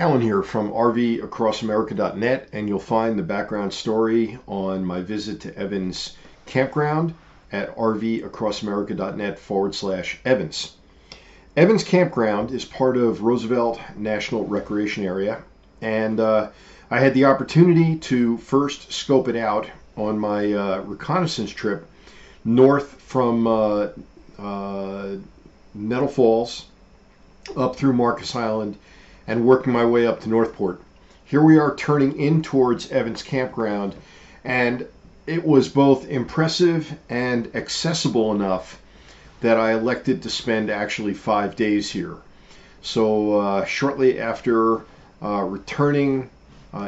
Alan here from RVAcrossAmerica.net, and you'll find the background story on my visit to Evans Campground at RVAcrossAmerica.net/Evans. Evans Campground is part of Roosevelt National Recreation Area, and I had the opportunity to first scope it out on my reconnaissance trip north from Nettle Falls up through Marcus Island and working my way up to Northport. Here we are turning in towards Evans Campground, and it was both impressive and accessible enough that I elected to spend actually 5 days here. So shortly after returning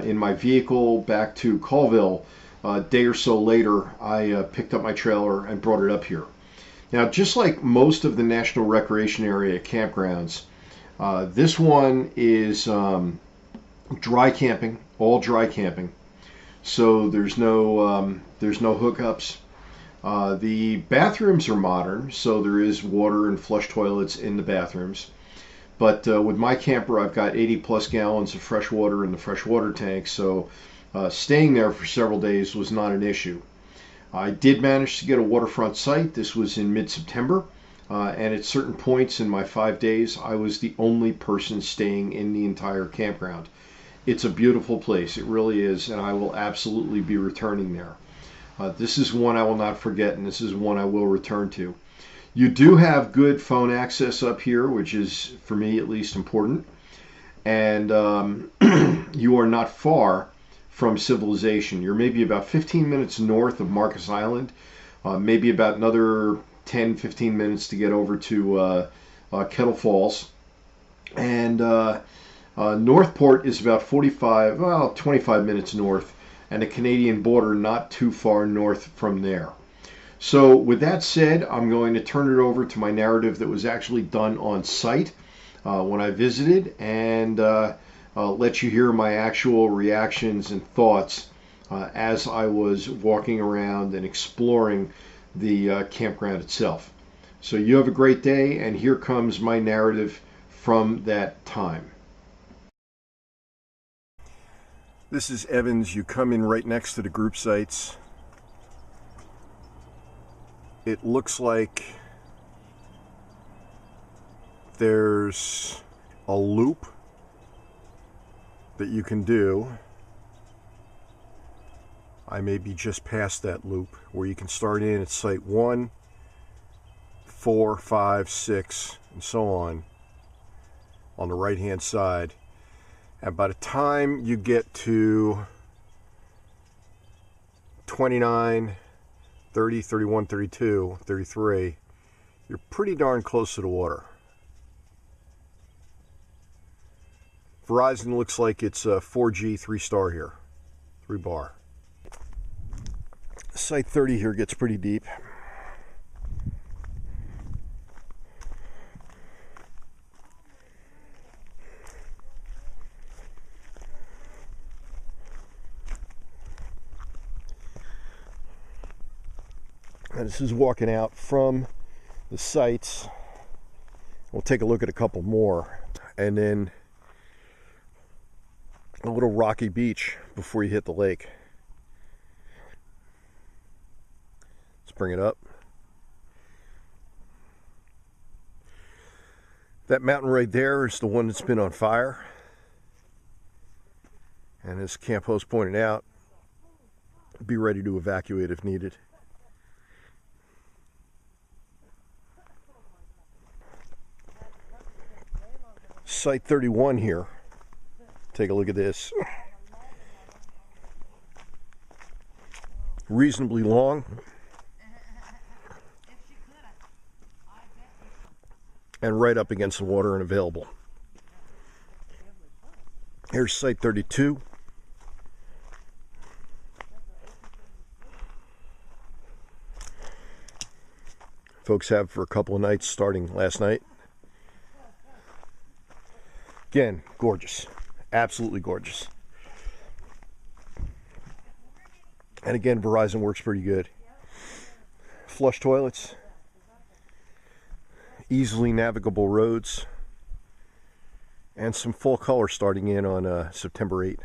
in my vehicle back to Colville, a day or so later, I picked up my trailer and brought it up here. Now, just like most of the National Recreation Area campgrounds, this one is dry camping, all dry camping. So there's no hookups. The bathrooms are modern, so there is water and flush toilets in the bathrooms. But with my camper, I've got 80 plus gallons of fresh water in the fresh water tank, so staying there for several days was not an issue. I did manage to get a waterfront site. This was in mid-September. And at certain points in my 5 days, I was the only person staying in the entire campground. It's a beautiful place, it really is, and I will absolutely be returning there. This is one I will not forget, and this is one I will return to. You do have good phone access up here, which is, for me at least, important. And you are not far from civilization. You're maybe about 15 minutes north of Marcus Island, maybe about another 10-15 minutes to get over to Kettle Falls, and Northport is about 25 minutes north, and the Canadian border not too far north from there. So with that said, I'm going to turn it over to my narrative that was actually done on site when I visited, and let you hear my actual reactions and thoughts as I was walking around and exploring the campground itself. So you have a great day, and here comes my narrative from that time. This is Evans. You come in right next to the group sites. It looks like there's a loop that you can do. I may be just past that loop, where you can start in at site 1, 4, 5, 6, and so on the right hand side. And by the time you get to 29, 30, 31, 32, 33, you're pretty darn close to the water. Verizon looks like it's a 4G 3-star here, 3-bar. Site 30 here gets pretty deep. And this is walking out from the sites. We'll take a look at a couple more, and then a little rocky beach before you hit the lake. Let's bring it up. That mountain right there is the one that's been on fire. And as camp host pointed out, be ready to evacuate if needed. Site 31 here. Take a look at this. Reasonably long. And right up against the water and available. Here's site 32. Folks have for a couple of nights starting last night. Again, gorgeous. Absolutely gorgeous. And again, Verizon works pretty good. Flush toilets. Easily navigable roads. and some full color starting in on September 8th.